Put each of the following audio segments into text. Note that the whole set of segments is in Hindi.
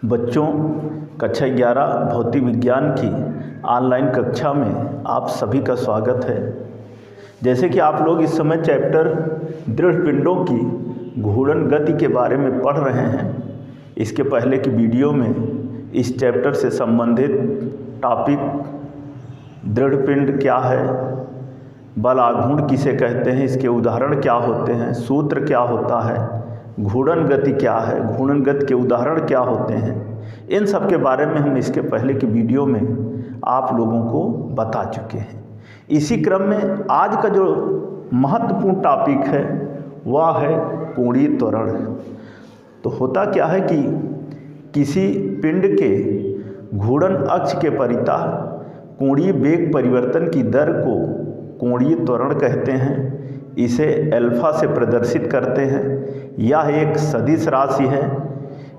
बच्चों, कक्षा 11 भौतिक विज्ञान की ऑनलाइन कक्षा में आप सभी का स्वागत है। जैसे कि आप लोग इस समय चैप्टर दृढ़ पिंडों की घूर्णन गति के बारे में पढ़ रहे हैं। इसके पहले की वीडियो में इस चैप्टर से संबंधित टॉपिक दृढ़ पिंड क्या है, बल आघूर्ण किसे कहते हैं, इसके उदाहरण क्या होते हैं, सूत्र क्या होता है, घूर्णन गति क्या है, घूर्णन गति के उदाहरण क्या होते हैं, इन सब के बारे में हम इसके पहले की वीडियो में आप लोगों को बता चुके हैं। इसी क्रम में आज का जो महत्वपूर्ण टॉपिक है वह है कोणीय त्वरण। तो होता क्या है कि किसी पिंड के घूर्णन अक्ष के परितः कोणीय वेग परिवर्तन की दर को कोणीय त्वरण कहते हैं। इसे अल्फा से प्रदर्शित करते हैं। यह एक सदिश राशि है।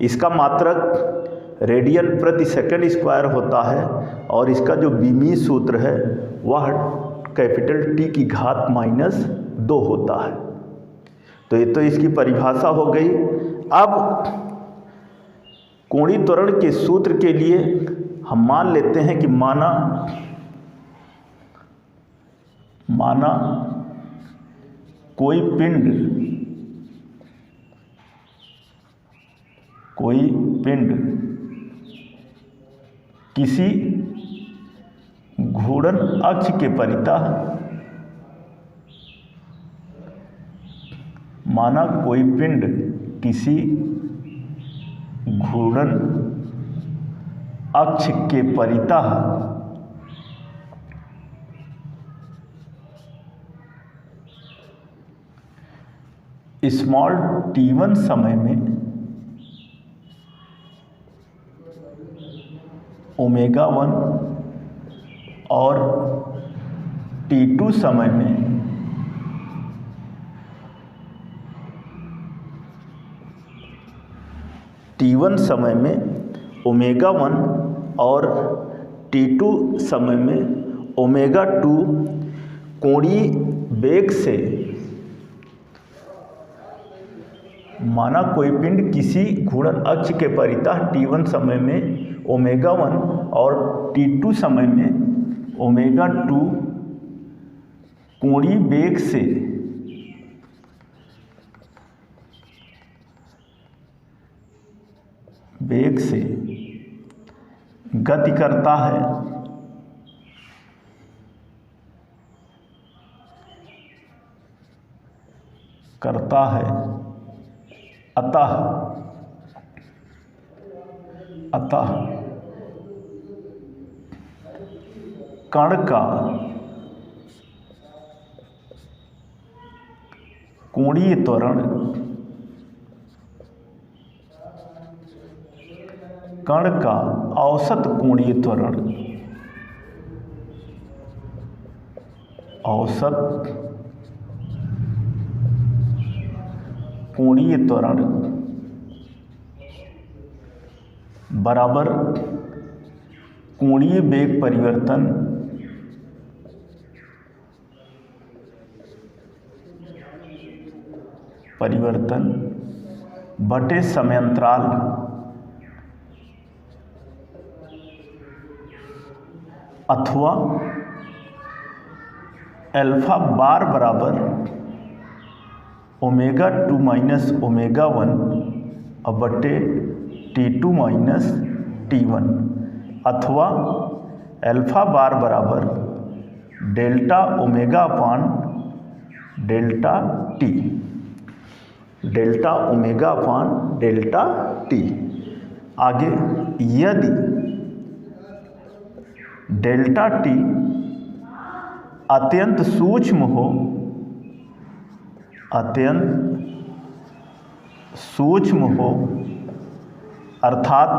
इसका मात्रक रेडियन प्रति सेकंड स्क्वायर होता है और इसका जो बीमीय सूत्र है वह कैपिटल टी की घात -2 होता है। तो ये तो इसकी परिभाषा हो गई। अब कोणीय त्वरण के सूत्र के लिए हम मान लेते हैं कि माना कोई पिंड किसी घूर्णन अक्ष के परितः किसी घूर्णन अक्ष के परितः स्मॉल t1 समय में ω1 और t2 समय में t1 समय में ω1 और t2 समय में ω2 कोणीय वेग से माना कोई पिंड किसी घूर्णन अक्ष के परितः t1 समय में ω1 और t2 समय में ω2 कोणीय वेग से गति करता है। अतः कण का कोणीय त्वरण कण का औसत कोणीय त्वरण बराबर कोणीय वेग परिवर्तन बटे समयांतराल अथवा अल्फा बार बराबर ω2 - ω1 बटे t2 - t1 अथवा अल्फा बार बराबर delta omega upon delta T, आगे यदि डेल्टा टी अत्यंत सूक्ष्म हो अर्थात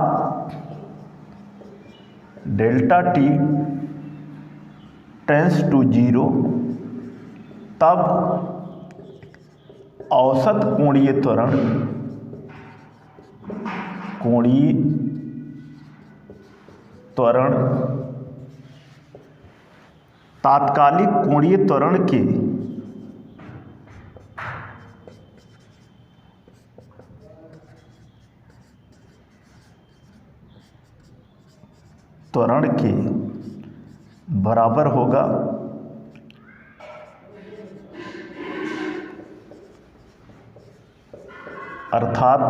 डेल्टा टी टेंड्स टू 0, तब औसत कोणीय त्वरण तात्कालिक कोणीय त्वरण के त्वरण के बराबर होगा अर्थात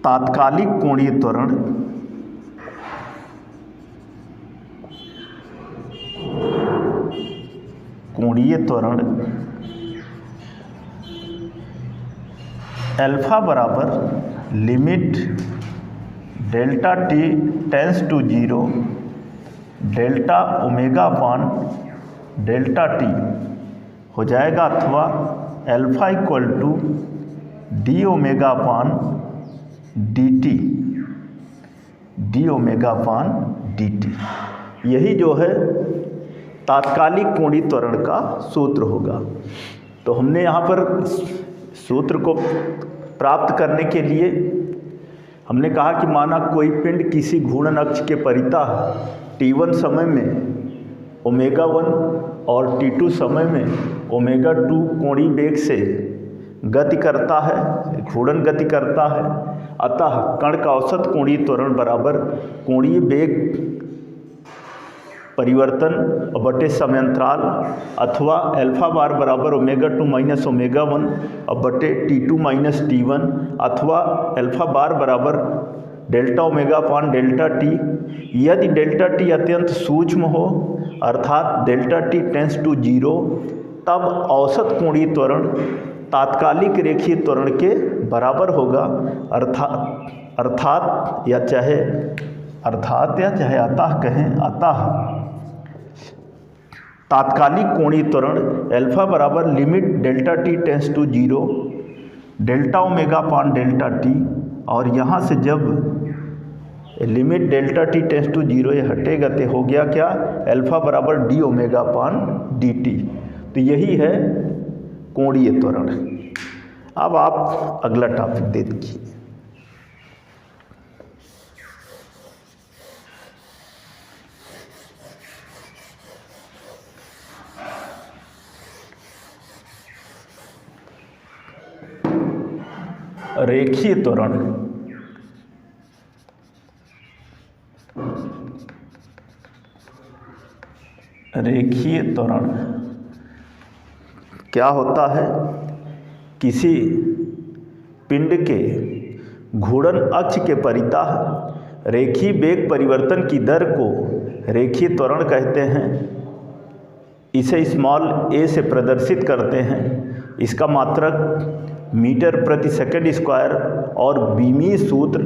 तात्कालिक कोणीय त्वरण अल्फा बराबर limit delta t tends to 0 delta omega upon delta t हो जाएगा, अथवा alpha equal to d omega upon d t, d omega upon d t. यही जो है तात्कालिक कोणीय त्वरण का सूत्र होगा। तो हमने यहाँ पर सूत्र को प्राप्त करने के लिए हमने कहा कि माना कोई पिंड किसी घूर्णन अक्ष के परितः t1 समय में ओमेगा 1 और t2 समय में ओमेगा 2 कोणीय वेग से गति करता है, घूर्णन गति करता है। अतः कण का औसत कोणीय त्वरण बराबर कोणीय वेग परिवर्तन बटे समयांतराल, अथवा अल्फा बार बराबर ओमेगा 2 माइनस ओमेगा 1 और बटे t2 माइनस t1, अथवा अल्फा बार बराबर delta omega upon delta T. यदि डेल्टा टी अत्यंत सूक्ष्म हो अर्थात डेल्टा टी टेंस टू 0, तब औसत कोणीय त्वरण तात्कालिक रेखीय त्वरण के बराबर होगा। अर्थात या चाहे अतः कहें, अतः तात्कालिक कोणीय त्वरण अल्फा बराबर limit delta t tends to 0 delta omega upon delta t, और यहाँ से जब limit delta t tends to 0 ये हटेगा तो हो गया क्या, अल्फा बराबर d omega upon d t. तो यही है कोणीय त्वरण। अब आप अगला टॉपिक दे दीजिए। रेखीय त्वरण। रेखीय त्वरण क्या होता है? किसी पिंड के घूर्णन अक्ष के परितः रेखीय वेग परिवर्तन की दर को रेखीय त्वरण कहते हैं। इसे स्मॉल a से प्रदर्शित करते हैं। इसका मात्रक मीटर प्रति सेकंड स्क्वायर और बीमीय सूत्र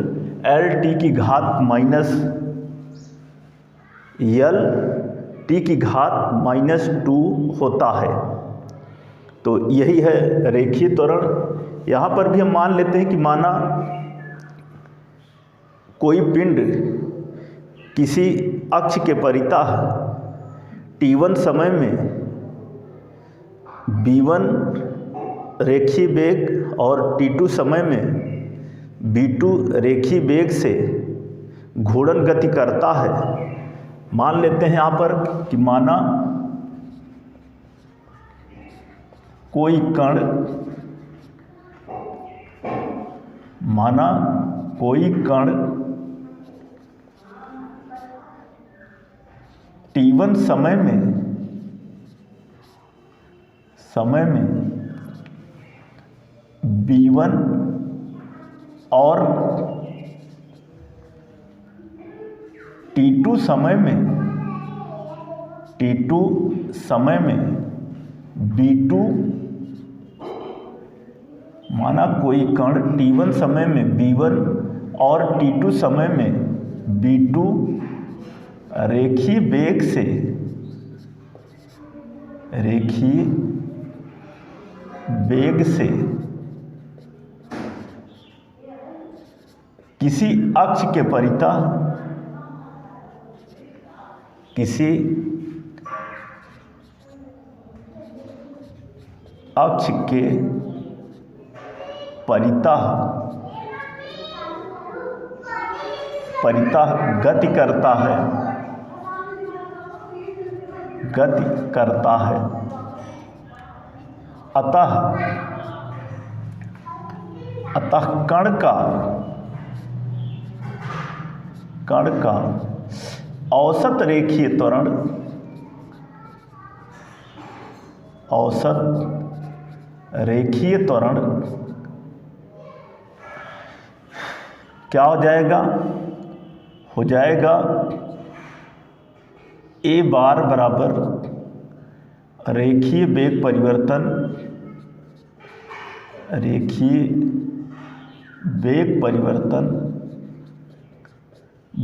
एल टी की घात माइनस यल टी की घात माइनस 2 होता है। तो यही है रेखीय त्वरण। यहाँ पर भी हम मान लेते हैं कि माना कोई पिंड किसी अक्ष के परितः t1 समय में b1 रेखीय वेग और t2 समय में b2 रेखीय वेग से घूर्णन गति करता है। मान लेते हैं यहाँ पर कि माना कोई कण t1 समय में b1 और t2 समय में b2, माना कोई कण t1 समय में b1 और t2 समय में b2 रेखीय वेग से किसी अक्ष के परितः गति करता है। अतः कण का कण का औसत रेखीय त्वरण, औसत रेखीय त्वरण क्या हो जाएगा? हो जाएगा ए बार बराबर रेखीय वेग परिवर्तन, रेखीय वेग परिवर्तन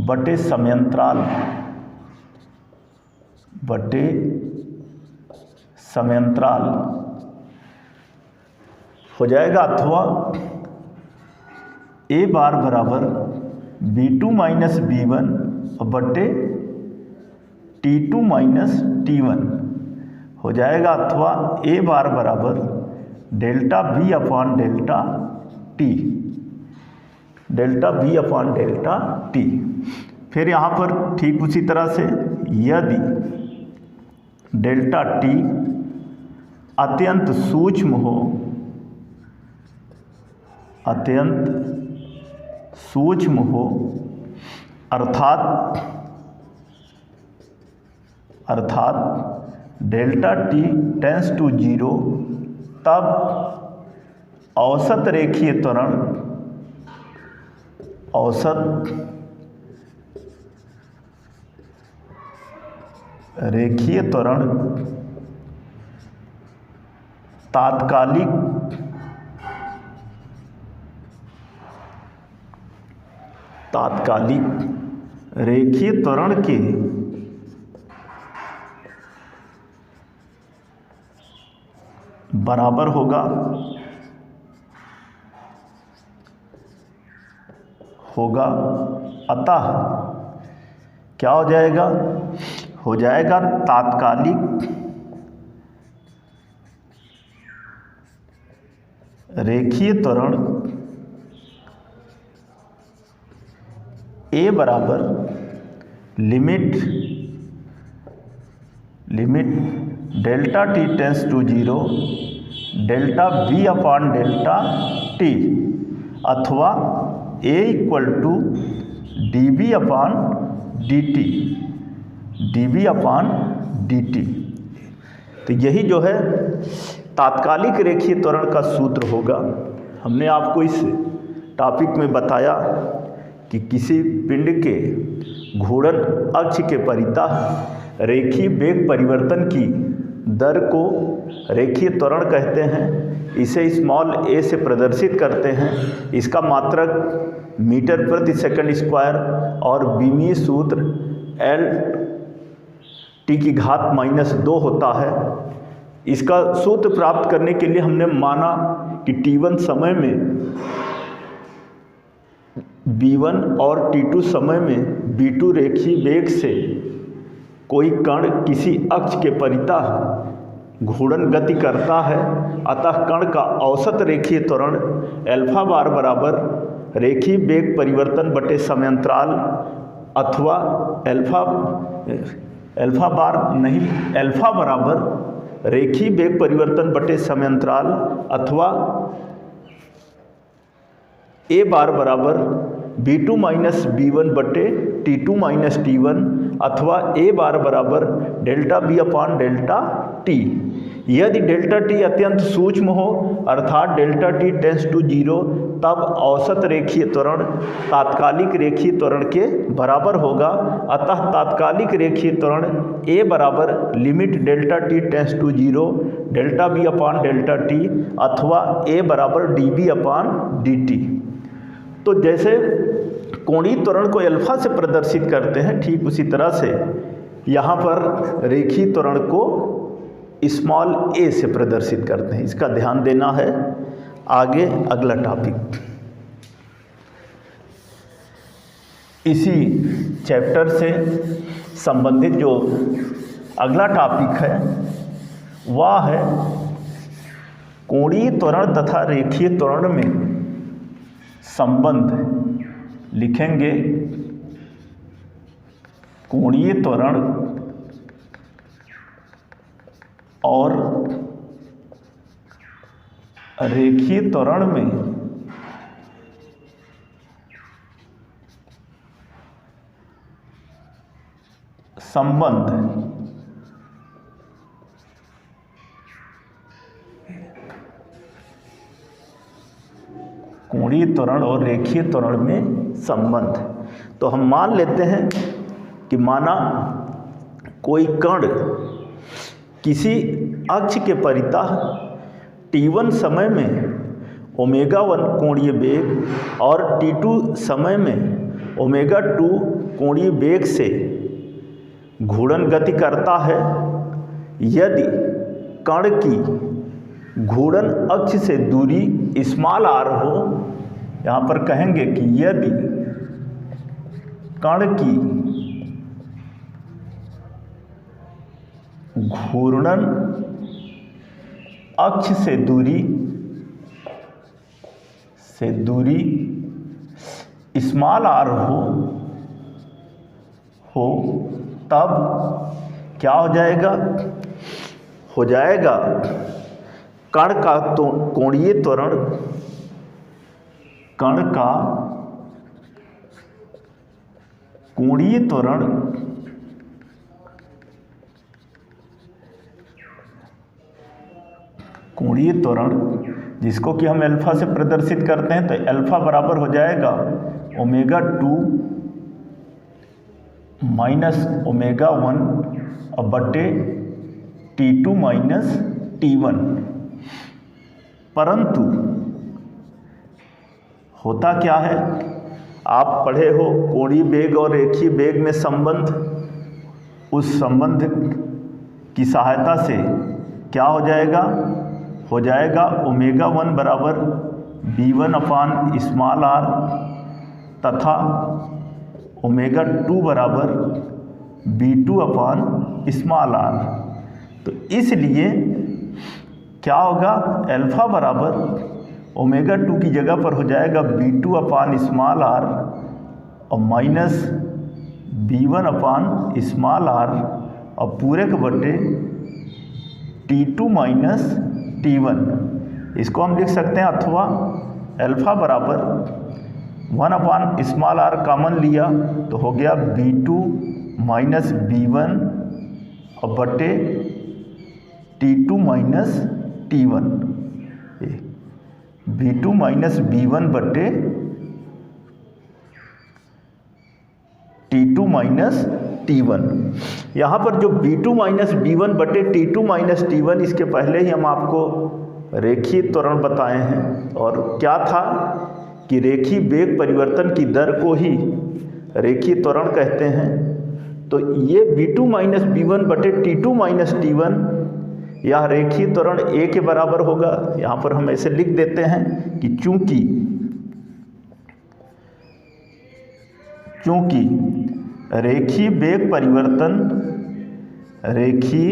बटे समयांतराल, बटे समयांतराल हो जाएगा। अथवा ए बार बराबर B2 माइनस B1 बटे T2 माइनस T1 हो जाएगा। अथवा ए बार बराबर delta V upon delta T, delta V upon delta T। फिर यहाँ पर ठीक उसी तरह से यदि डेल्टा T अत्यंत सूक्ष्म हो, अत्यंत सूक्ष्म हो, अर्थात डेल्टा T टेंस टू 0, तब औसत रेखीय त्वरण, औसत रेखीय त्वरण तात्कालिक रेखीय त्वरण के बराबर होगा, अतः क्या हो जाएगा? हो जाएगा तात्कालिक रेखीय त्वरण ए बराबर limit delta T tends to 0 delta V upon delta T, अथवा A equal to dV upon dt, dV upon dt। तो यही जो है तात्कालिक रेखीय त्वरण का सूत्र होगा। हमने आपको इस टॉपिक में बताया कि किसी पिंड के घूर्णन अक्ष के परितः रेखीय वेग परिवर्तन की दर को रेखीय त्वरण कहते हैं। इसे स्मॉल a से प्रदर्शित करते हैं। इसका मात्रक मीटर प्रति सेकंड स्क्वायर और विमीय सूत्र L T की घात -2 होता है। इसका सूत्र प्राप्त करने के लिए हमने माना कि T1 समय में B1 और T2 समय में B2 रेखीय वेग से कोई कण किसी अक्ष के परितः घूर्णन गति करता है, अतः कण का औसत रेखीय त्वरण अल्फा बार बराबर रेखीय वेग परिवर्तन बटे समयांतराल, अथवा अल्फा बराबर रेखीय वेग परिवर्तन बटे समयांतराल, अथवा ए बार बराबर B2 माइनस B1 बटे T2 माइनस T1, अथवा ए बार बराबर delta B upon delta T। यदि डेल्टा T अत्यंत सूक्ष्म हो, अर्थात डेल्टा T टेंस टू 0, तब औसत रेखीय त्वरण तात्कालिक रेखीय त्वरण के बराबर होगा। अतः तात्कालिक रेखीय त्वरण ए बराबर limit delta T tends to 0 delta B upon delta T, अथवा ए बराबर dB अपॉन dt। तो जैसे कोणीय त्वरण को अल्फा से प्रदर्शित करते हैं, ठीक उसी तरह से यहाँ पर रेखीय त्वरण को स्मॉल a से प्रदर्शित करते हैं। इसका ध्यान देना है। आगे अगला टॉपिक, इसी चैप्टर से संबंधित जो अगला टॉपिक है वह है कोणीय त्वरण तथा रेखीय त्वरण में संबंध। लिखेंगे कोणीय त्वरण और रेखीय त्वरण में संबंध कोणीय त्वरण और रेखीय त्वरण में संबंध। तो हम मान लेते हैं कि माना कोई कण किसी अक्ष के परितः t1 समय में ω1 कोणीय वेग और t2 समय में ω2 कोणीय वेग से घूर्णन गति करता है। यदि कण की घूर्णन अक्ष से दूरी r हो, यहाँ पर कहेंगे कि यदि कण की घूर्णन अक्ष से दूरी r हो तब क्या हो जाएगा? हो जाएगा कण का तो कोणीय त्वरण, कण का कोणीय त्वरण जिसको कि हम अल्फा से प्रदर्शित करते हैं, तो अल्फा बराबर हो जाएगा ω2 माइनस ω1 और बटे t2 माइनस t1। परंतु होता क्या है, आप पढ़े हो कोणीय वेग और रेखीय वेग में संबंध। उस संबंध की सहायता से क्या हो जाएगा? हो जाएगा ω1 बराबर v1 अपान r तथा ω2 बराबर v2 अपान r। तो इसलिए क्या होगा? अल्फा बराबर ω2 की जगह पर हो जाएगा v2 अपान r और माइनस v1 अपान r और पूरे के बटे t2 माइनस t1। इसको हम लिख सकते हैं, अथवा अल्फा बराबर 1 अपान r कॉमन लिया तो हो गया v2 माइनस v1 और बटे t2 minus t1। v2 minus v1 बटे t2 माइनस t1। यहाँ पर जो v2 माइनस v1 बटे t2 माइनस t1, इसके पहले ही हम आपको रेखीय त्वरण बताए हैं। और क्या था कि रेखीय वेग परिवर्तन की दर को ही रेखीय त्वरण कहते हैं। तो ये v2 माइनस v1 बटे t2 माइनस t1 यह रेखीय त्वरण a के बराबर होगा। यहाँ पर हम ऐसे लिख देते हैं कि चूंकि रेखीय वेग परिवर्तन की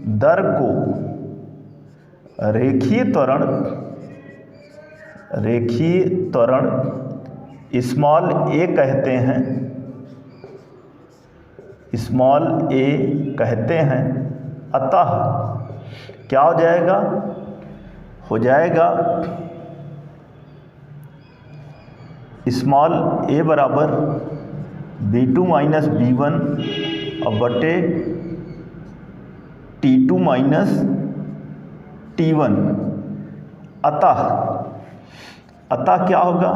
दर को रेखीय त्वरण स्मॉल a कहते हैं। अतः क्या हो जाएगा? हो जाएगा स्मॉल a बराबर v2 माइनस v1 और बटे t2 माइनस t1। अतः क्या होगा?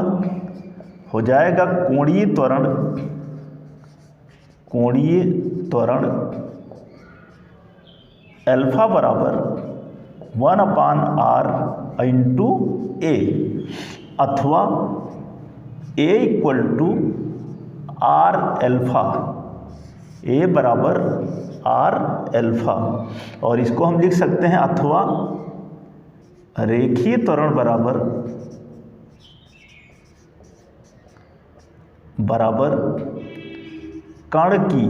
हो जाएगा कोणीय त्वरण अल्फा बराबर 1 अपान r इंटू a, अथवा a equal to r alpha, a बराबर r अल्फा। और इसको हम लिख सकते हैं, अथवा रेखीय त्वरण बराबर कण की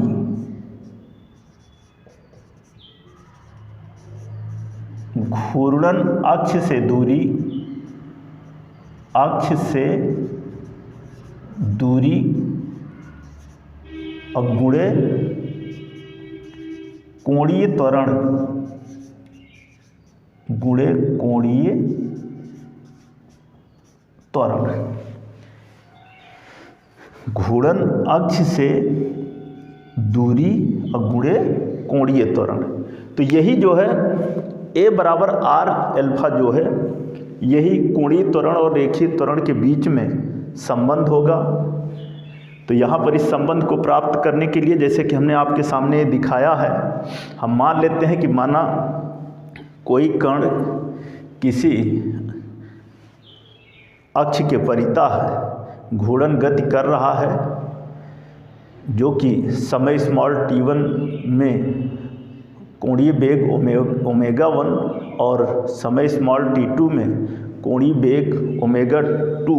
घूर्णन अक्ष से दूरी और गुणे कोणीय त्वरण गुणे कोणीय त्वरण। घूर्णन अक्ष से दूरी और गुणे कोणीय त्वरण। तो यही जो है A बराबर आर अल्फा जो है यही कोणीय त्वरण और रेखीय त्वरण के बीच में संबंध होगा। तो यहाँ पर इस संबंध को प्राप्त करने के लिए जैसे कि हमने आपके सामने दिखाया है, हम मान लेते हैं कि माना कोई कण किसी अक्ष के परितः घूर्णन गति कर रहा है जो कि समय स्मॉल t1 में कोणीय वेग ओमेगा 1 और समय स्मॉल t2 में कोणीय वेग ओमेगा 2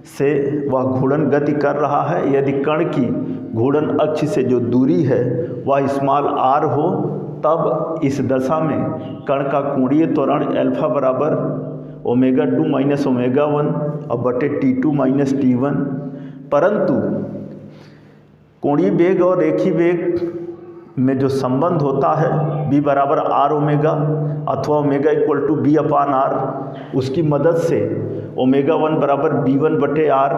से वह घूर्णन गति कर रहा है। यदि कण की घूर्णन अक्ष से जो दूरी है वह स्मॉल r हो, तब इस दशा में कण का कोणीय त्वरण अल्फा बराबर ओमेगा 2 माइनस ओमेगा 1 और बटे t2 माइनस t1। परंतु कोणीय वेग और रेखीय वेग में जो संबंध होता है b बराबर आर ओमेगा अथवा omega equal to b upon r, उसकी मदद से ओमेगा 1 बराबर b1 बटे आर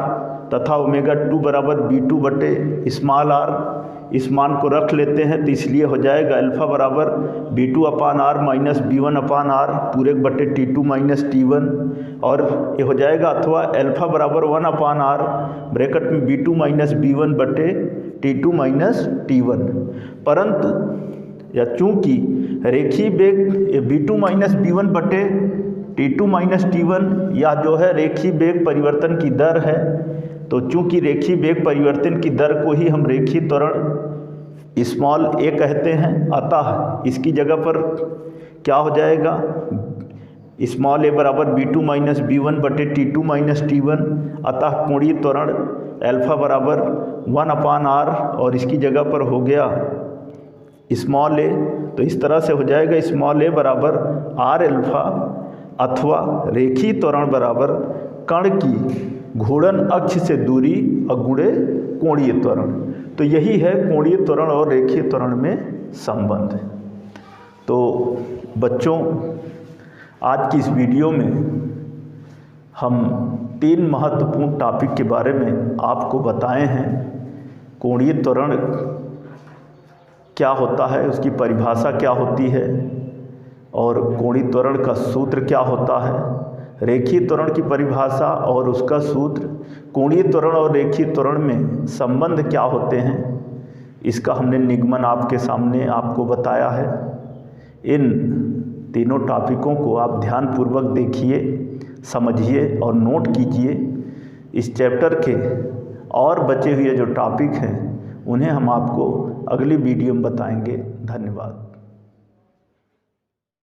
तथा ओमेगा 2 बराबर b2 बटे स्मॉल आर इस मान को रख लेते हैं। तो इसलिए हो जाएगा अल्फा बराबर b2 upon r minus b1 upon r पूरे बटे t2 माइनस t1, और ये हो जाएगा अथवा अल्फा बराबर 1 अपान आर ब्रैकेट में b2 माइनस b1 बटे t2 माइनस t1। परंतु या चूँकि रेखीय वेग b2 माइनस b1 बटे t2 माइनस t1 या जो है रेखीय वेग परिवर्तन की दर है, तो चूँकि रेखीय वेग परिवर्तन की दर को ही हम रेखीय त्वरण स्मॉल a कहते हैं, अतः इसकी जगह पर क्या हो जाएगा स्मॉल a बराबर b2 माइनस b1 बटे t2 माइनस t1, अतः कोणीय त्वरण अल्फा बराबर 1 अपान आर और इसकी जगह पर हो गया स्मॉल a। तो इस तरह से हो जाएगा स्मॉल a बराबर आर अल्फा अथवा रेखीय त्वरण बराबर कण की घूर्णन अक्ष से दूरी और गुणे कोणीय त्वरण। तो यही है कोणीय त्वरण और रेखीय त्वरण में संबंध। तो बच्चों, आज की इस वीडियो में हम 3 महत्वपूर्ण टॉपिक के बारे में आपको बताए हैं। कोणीय त्वरण क्या होता है, उसकी परिभाषा क्या होती है, और कोणीय त्वरण का सूत्र क्या होता है, रेखीय त्वरण की परिभाषा और उसका सूत्र, कोणीय त्वरण और रेखीय त्वरण में संबंध क्या होते हैं, इसका हमने निगमन आपके सामने आपको बताया है। इन तीनों टॉपिकों को आप ध्यानपूर्वक देखिए, समझिए और नोट कीजिए। इस चैप्टर के और बचे हुए जो टॉपिक हैं उन्हें हम आपको अगली वीडियो में बताएंगे। धन्यवाद।